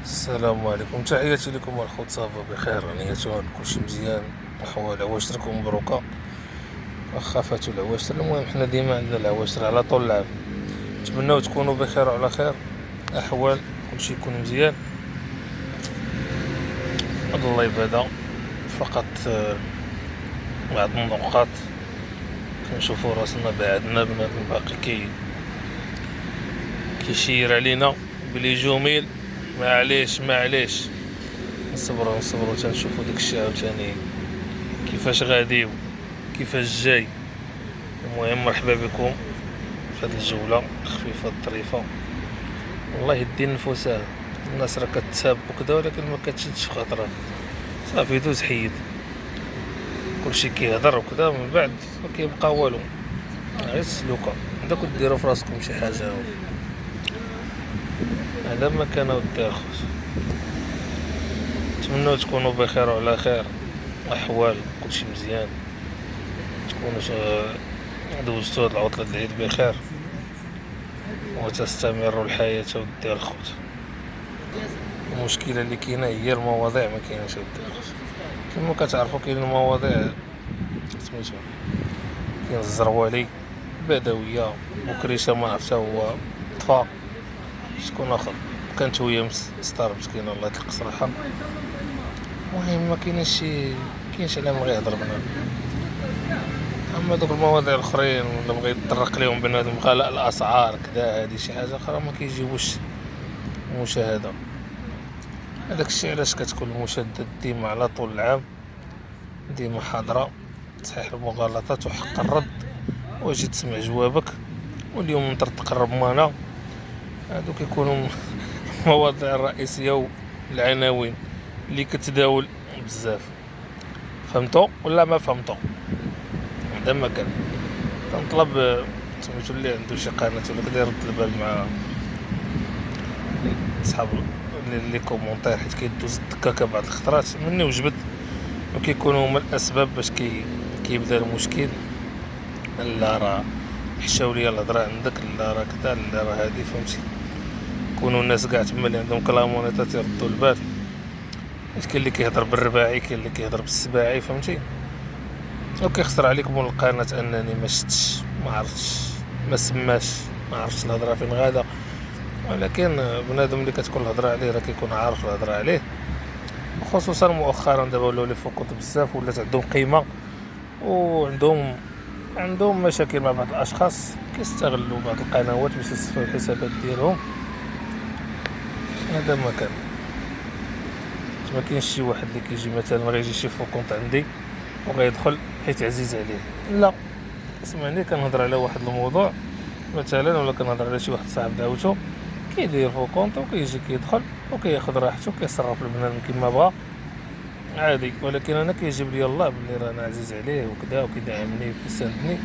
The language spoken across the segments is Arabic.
السلام عليكم، تحياتي لكم الخوت. صافا بخير رانية كلشي مزيان، احوال عواشركم مبروكه. واخا فاتو العواشر، المهم حنا ديما عندنا العواشر على طول العام. نتمناو تكونوا بخير وعلى خير، احوال كلشي يكون مزيان. هاد اللايف هذا فقط بعض النقاط كنشوفو راسنا بعدنا بنادم باقي كيشير علينا بلي جميل. معليش نصبرو تنشوفو داكشي عاوتاني كيفاش غادي وكيفاش جاي. المهم مرحبا بكم في هاد الجولة خفيفة الظريفة. والله يدي النفوسة، الناس راه كتساب وكذا ولكن ما كتشدش في خاطرها. صافي دوز حيد، كلشي كيهضر وكذا من بعد ما كيبقى والو، غير السلوكة. عندكم ديروا في راسكم شي حاجة، هذا ما كان ودي الخوت. نتمنوا تكونوا بخير وعلى خير، احوال كلشي مزيان، تكونوا دوزتوا هاد العطلة العيد بخير وتستمر الحياة ودي الخوت. المشكلة اللي كاينة هي المواضيع، ما كايناش ودي الخوت. كما كتعرفوا كاين المواضيع سميتو، كاين الزروالي، بدوية، بكريشة ما عرفت هو طفا، شكون اخر كانت ويا ستار مسكينة الله يطلق صراحة. المهم ما كاينش على ما غيهضر بنادم. اما دوك المواضيع الاخرين ولا بغى يطرق ليهم بنادم غلاء الاسعار كذا، هادي شي حاجه اخرى ما كيجيبوش المشاهده. هذاك الشيء علاش كتكون المشاهدات ديما على طول العام، ديما حاضره، تصحيح المغالطات وحق الرد، واجي تسمع جوابك. واليوم نطر تقرب معنا، هادو كيكونوا المواضيع الرئيسيه والعناوين اللي كتداول بزاف. فهمتوا ولا ما فهمتوا؟ هذا ما كان كنطلب سميتو اللي عنده شي قناه ولا كدا يرد البال مع صحاب اللي كومونتير، حيت كيدوز الدكاكه بعض الخطرات مني وجبد، وكيكونوا هما الاسباب باش كيبدا المشكل. لا راه حشاو ليا الهضره عندك، لا راه كذا، لا راه هادي، فهمتي؟ يكونوا الناس كاع تما اللي عندهم كلامونيطات يردوا البال، حيت كاين اللي كيهضر بالرباعي، كاين اللي كيهضر بالسباعي، فهمتي؟ وكيخسر عليكم القناه انني ما شفتش، ما عرفتش، ما سماش، ما عرفتش الهضره فين غادا. ولكن بنادم اللي كتكون الهضره عليه راه كيكون عارف الهضره عليه، وخصوصا مؤخرا دابا ولاو لي فوقوت بزاف، ولات عندهم قيمه، وعندهم مشاكل مع بعض الاشخاص كيستغلوا بعض القنوات باش يصفيو الحسابات ديالهم. هذا ما كان ما كاينش شي واحد اللي كيجي مثلا غيجي شي فوكونت عندي وغيدخل حيت عزيز عليه، لا. اسمعني، كنهضر على واحد الموضوع مثلا، ولا كنهضر على شي واحد صاحب دعوته كيدير فوكونت وكيجي كيدخل وكياخذ راحته وكيصرف البنادم كيما بغا عادي. ولكن انا كيجيب لي الله بلي راه انا عزيز عليه وكذا وكيدعمني وكيساندني.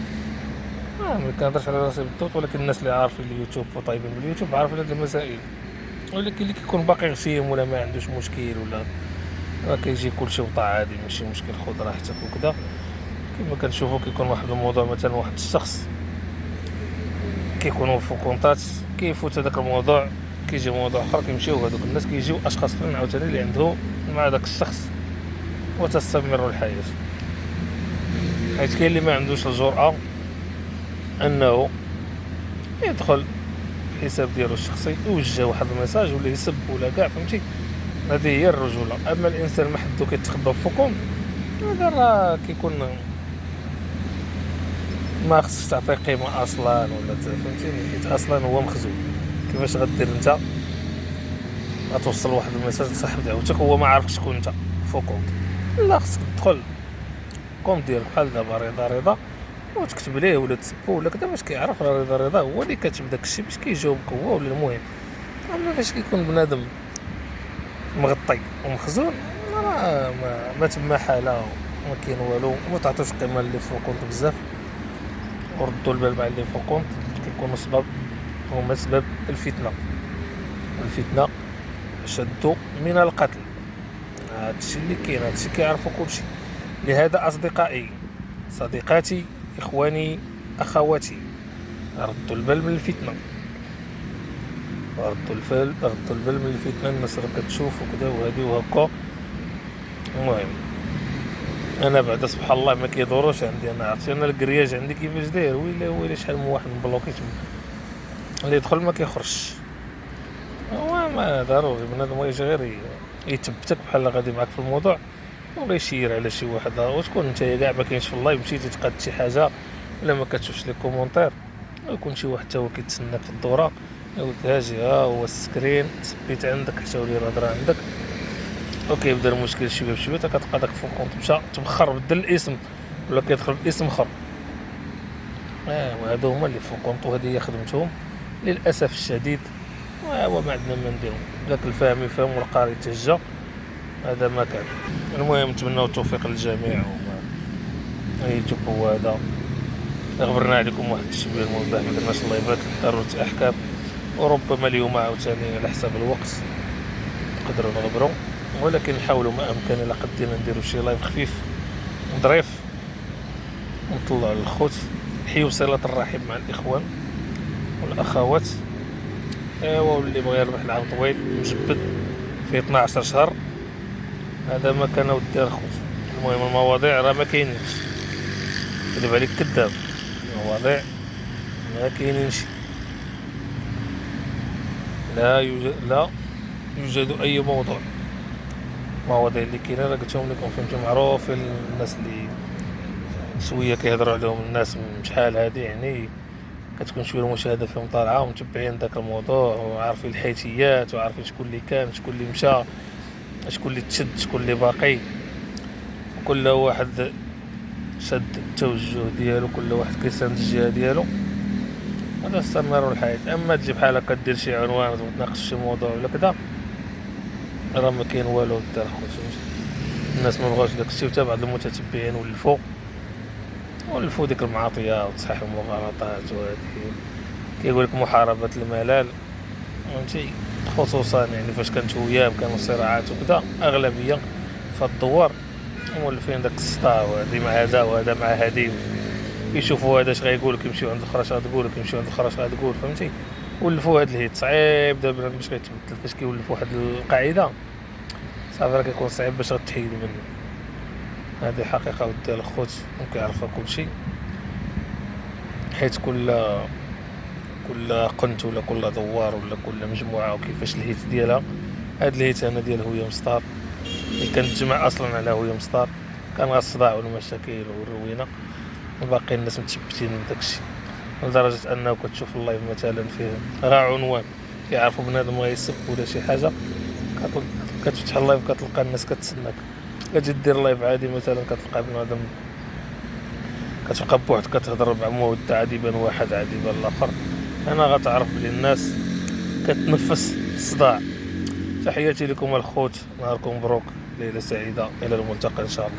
ما كنهضرش على راسي بالضبط، ولكن الناس اللي عارفين اليوتيوب وطايبين باليوتيوب عارفين هاد المسائل. ولكن اللي كيكون باقي غشيم ولا ما عندوش مشكل، ولا راه كيجي كلشي وطا عادي، ماشي مشكل، خذ راحتك وكذا. كما كنشوفوا كيكون واحد الموضوع مثلا، واحد الشخص كيكونوا في كونتات، كيفوت هذاك الموضوع، كيجي موضوع اخر، كيمشيو هذوك الناس، كيجيو اشخاص اخرين عاوتاني اللي عندهم مع هذاك الشخص، وتستمر الحياه. حيت كاين اللي ما عندوش الجرأة انه يدخل الحساب ديالو الشخصي يوجه واحد الميساج ولا يسب ولا كاع، فهمتي؟ هذه هي الرجوله. اما الانسان ما حدو كيتخبى في فوقهم، هذا راه كيكون ما خصش تعطيه قيمه اصلا، ولا فهمتيني؟ حيت اصلا هو مخزون. كيفاش غدير انت غتوصل واحد الميساج لصاحب دعوتك هو ما عارفش شكون انت فوقهم؟ لا، خصك تدخل كونت ديالك بحال دابا رضا وتكتب ليه ولا تسبو ولا كذا، باش كيعرف راه رضا هو اللي كاتب داك الشيء باش كيجاوبك هو ولا المهم. اما فاش كيكون بنادم مغطي ومخزون، راه ما تما حاله وما كاين والو. وما تعطوش قيمه اللي فوقونت بزاف، وردوا البال مع اللي فوقونت، كيكونوا هما سبب الفتنه شدوا من القتل. هادشي اللي كاين، هادشي كيعرفوا كلشي. لهذا اصدقائي، صديقاتي، اخواني، اخواتي، ردوا البال من الفتنه. ردوا البال من الفتنة، الناس راه كتشوف وكذا وهادي وهكا. المهم انا بعدا سبحان الله ما كيدوروش عندي، انا عرفتي انا الكرياج عندي كيفاش داير، ويلي ويلي شحال من واحد مبلوكي اللي يدخل ما كيخرجش. هو ما ضروري بنادم يجي غير يتبتك بحال غادي معاك في الموضوع، ولا يشير على شي واحد وتكون انت كاع ما كاينش في اللايف، مشيتي تقاد شي حاجه ولا ما كتشوفش لي كومونتير، ويكون شي واحد تا هو كيتسناك في الدوره، يقول لك هاجي ها هو السكرين تثبيت عندك حتى ولي الهضره عندك، وكيبدا المشكل شويه بشويه حتى كتلقى داك الفونكونت مشى تبخر بدل الاسم ولا كيدخل باسم اخر. وهادو هما اللي فونكونطو، هذه هي خدمتهم للاسف الشديد. وما عندنا ما نديرو، داك الفاهم يفهم والقاري يتهجى، هذا ما كان. المهم نتمنوا التوفيق للجميع، وما يوتيوب هو هذا غبرنا عليكم واحد التشبيه الموضح، ما درناش اللايفات لضروره احكام، وربما اليوم عاوتاني على حساب الوقت نقدروا نغبروا، ولكن نحاولوا ما امكن الا قدينا نديروا شي لايف خفيف ظريف ونطلعوا للخوت، نحيوا صله الرحم مع الاخوان والاخوات. واللي بغى يربح العام طويل مجبد في 12 شهر، هذا ما كان ودي الخوت. المهم المواضيع راه ما كاينينش، كذب عليك كذاب، المواضيع ما كاينينش، لا يوجد اي موضوع. المواضيع اللي كاينه راه قلتهم لكم، فهمتوا، معروفين الناس اللي شويه كيهضروا عليهم الناس من شحال هادي، يعني كتكون شويه المشاهده فيهم طالعه ومتبعين داك الموضوع وعارفين الحيتيات وعارفين شكون اللي كان، شكون اللي مشى، شكون اللي تشد، شكون اللي باقي، كل واحد شد التوجه ديالو، كل واحد كيساند الجهه ديالو. هذا استمروا الحياه. اما تجي بحال هكا دير شي عنوان وتناقش شي موضوع ولا كذا، راه ما كاين والو دار خويا. الناس ما بغاوش داكشي، وتا بعض المتتبعين ولفوا ديك المعاطيه وتصحيح المغالطات، وهذه كيقول لك محاربه الملال، فهمتي، خصوصا يعني فاش كانت وياه كانوا صراعات وكذا، اغلبيه فالدوار مولفين داك السطا، وهادي مع هذا وهذا مع هادي، يشوفوا هذا اش غايقول، كيمشيو عند الاخر اش غتقول، كيمشيو عند الاخر اش غتقول، فهمتي. ولفوا هاد الهيت صعيب دابا باش غيتبدل، فاش كيولفوا واحد القاعده صافي راه كيكون صعيب باش غتحيد منه. هذه حقيقه ودي الخوت وكيعرفها كلشي، حيت كل قنت ولا كل دوار ولا كل مجموعه وكيفاش الهيت ديالها. هاد الهيت انا ديال هويه مسطار اللي كنتجمع اصلا على هويه مسطار، كان غير الصداع والمشاكل والروينه، وباقي الناس متشبتين من داكشي، لدرجه انه كتشوف اللايف مثلا فيه غير عنوان كيعرفوا بنادم غيسب ولا شي حاجه، كتفتح اللايف كتلقى الناس كتسناك، كتجي دير لايف عادي مثلا كتلقى بنادم كتبقى بوحدك كتهضر مع مودة، عادي يبان واحد عادي يبان الاخر، انا غتعرف بلي الناس كتنفس الصداع. تحياتي لكم الخوت، نهاركم مبروك، ليله سعيده، الى الملتقى ان شاء الله.